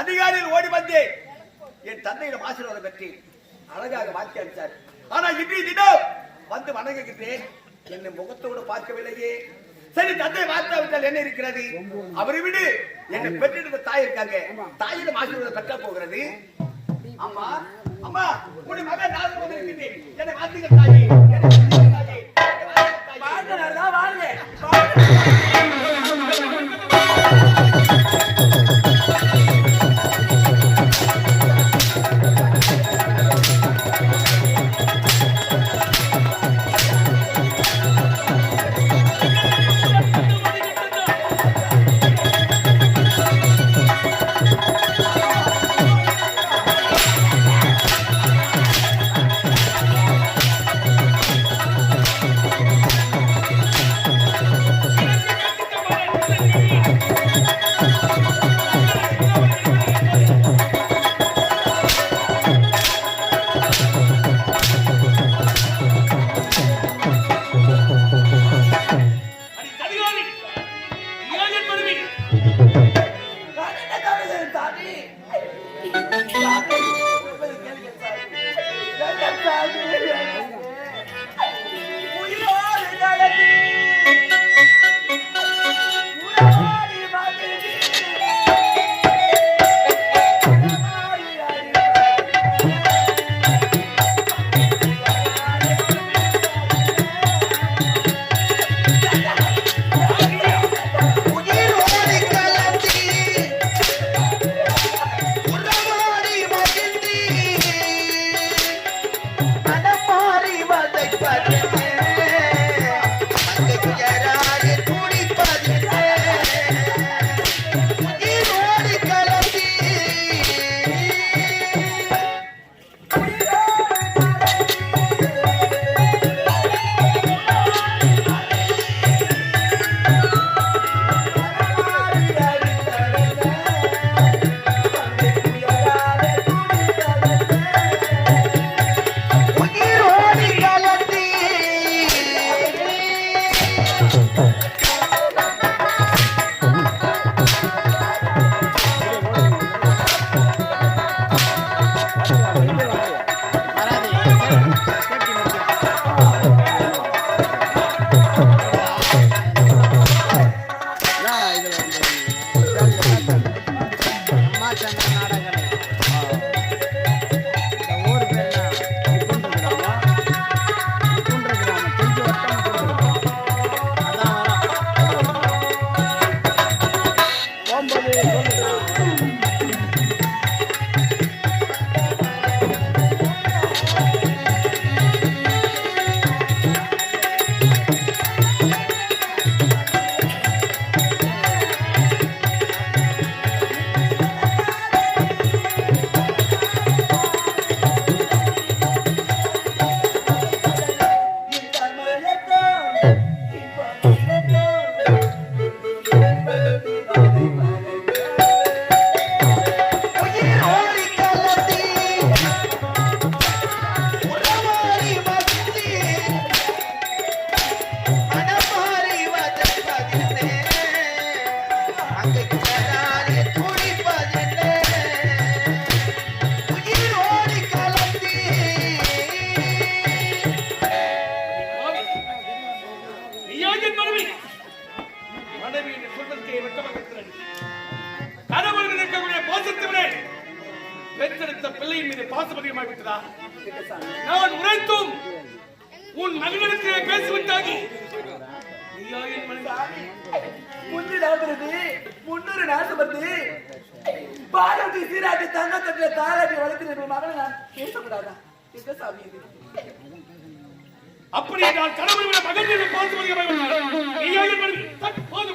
அதிகாரியில் ஓடி வந்தேன். என் தந்தையிடம் ஆசீர்வாதம் பெற்றேன். அழகாக வாக்கி அளித்தார். ஆனால் இன்றைய தினம் வந்து வணங்குகிறேன். என்னை முகத்தோடு பார்க்கவில்லையே. சரி, தந்தை வார்த்தாவிட்டால் என்ன இருக்கிறது? அவரை விடு. என்னை பெற்றெடுத்த தாய் இருக்காங்க. தாயிடம் ஆசீர்வாதம் பெற்ற போகிறது. அம்மா அம்மா, உன் மகன் நான் வந்திருக்கிறேன். என்னை வார்த்தைகள் தாயே, பெற்றெடுத்த பிள்ளையின் மீது பாசம் அதிகமாகிவிட்டதா? நான் உரைத்தும் உன் மகனிடத்திலே பேசிவிட்டாகி முன்னூறு நாசம் வந்து பாராட்டி சீராட்டி தங்க கட்டில தாராட்டி வளர்த்து மகனை நான் பேசக்கூடாதா? சாமி அப்படி நான் கடவுள் விட மகன் மீது பாசம் அதிகமாகிவிட்டது. போது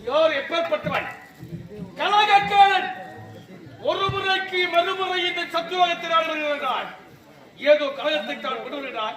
யார் எப்பேற்பட்டவன்? கலகக்காரன். ஒரு முறைக்கு மறுமுறை இந்த சத்துவகத்தினால் வருகிறான். ஏதோ கலகத்தை தான் விடுகிறான்.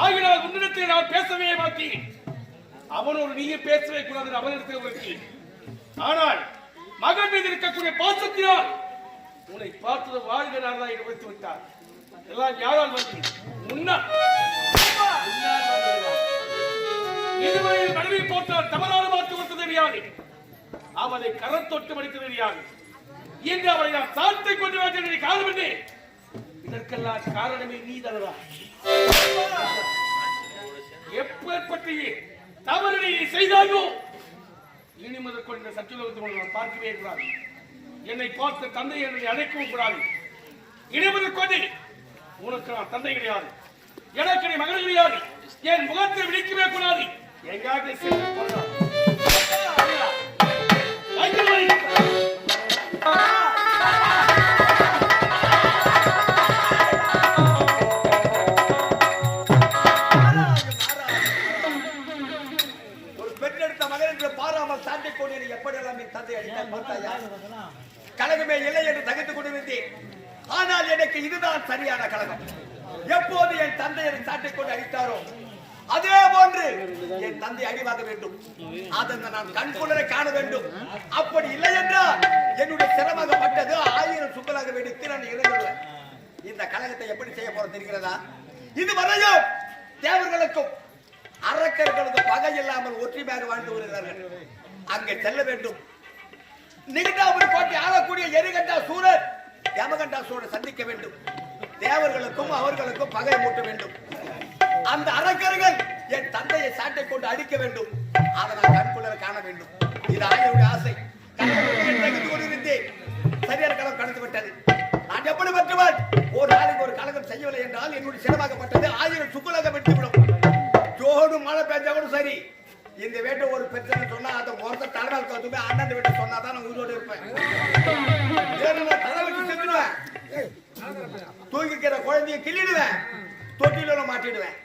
ஆகினால் உன்னிடத்தில் நான் பேசவே மாட்டேன். அவனோடு நீயே பேசவே கூடாது அவனிடத்தில் உனக்கு. ஆனால் மகன் மீது இருக்கக்கூடிய பாசத்தினால் உன்னை பார்த்தது வாழ்க நாளாக வைத்து விட்டார். எல்லாம் யாரால் வந்து முன்னா போட்டால் தவறான மாற்றி கொடுத்தது தெரியாது, அவனை கரத்தொட்டு மடித்தது தெரியாது. இன்று அவனை நான் சாட்டை கொண்டு வந்தேன் காரணம் என்ன? இதற்கெல்லாம் காரணமே நீதல்லவா? எப்பேற்பட்ட தவறு நீ செய்தாயோ இனி முதல் கொண்ட சத்தியுலகத்தை நான் பார்க்கவே கூடாது. என்னை பார்த்த தந்தை என்னை அழைக்கவும் கூடாது. இனி முதல் கொண்டு உனக்கு நான் தந்தை கிடையாது, எனக்கு நீ மகன் கிடையாது. என் முகத்தை விழிக்கவே கூடாது. எங்காக சென்று போகிறார் கழகமே இல்லை என்று தகுத்து கொண்டிருந்தேன். ஆனால் எனக்கு இதுதான் சரியான கழகம். எப்போது என் தந்தை என்னை சாட்டை கொண்டு அடித்தாரோ அதே போன்று என் தந்தை அடிவாங்க வேண்டும். அதனை நான் கண்குள்ளரை காண வேண்டும். அப்படி இல்லை என்றால் என்னுடைய சிரமப்பட்டது 1000 சுக்கலாக வெடித்து நான் இறந்துள்ளேன். இந்த கழகத்தை எப்படி செய்ய போறது தெரிகிறதா? இதுவரையும் தேவர்களுக்கும் அரக்கர்களுக்கும் பகை இல்லாமல் ஒற்றுமையாக வாழ்ந்து வருகிறார்கள். அங்கே செல்ல வேண்டும். நிகண்டாபுரி கோட்டை ஆளக்கூடிய எரிகண்டா சூரர் யமகண்டா சூரரை சந்திக்க வேண்டும். தேவர்களுக்கும் அவர்களுக்கும் பகை மூட்ட வேண்டும். அந்த அரக்கர்கள் என் தந்தையை சாட்டை கொண்டு அடிக்க வேண்டும். அதை நான் கண்குள்ளர காண வேண்டும். இது ஆகியோருடைய ஆசை. சரியான கலம் கடந்து விட்டது. நான் எப்படி பெற்றவன்? ஒரு நாளைக்கு ஒரு கலகம் செய்யவில்லை என்றால் என்னுடைய சிரமப்பட்டது 1000 சுக்குலாக வெட்டிவிடும். ஜோடு மழை பெஞ்சா கூட சரி. இந்த வீட்டை ஒரு பிரச்சனை சொன்னா அதை ஒருத்தர் தலைமையில் கவுத்துமே அண்ணன் வீட்டை சொன்னாதான் நான் உயிரோடு இருப்பேன். தலைவலிக்கு செத்துடுவேன். தூங்கிக்கிற குழந்தைய கிள்ளிடுவேன். தொட்டில மாட்டிடுவேன்.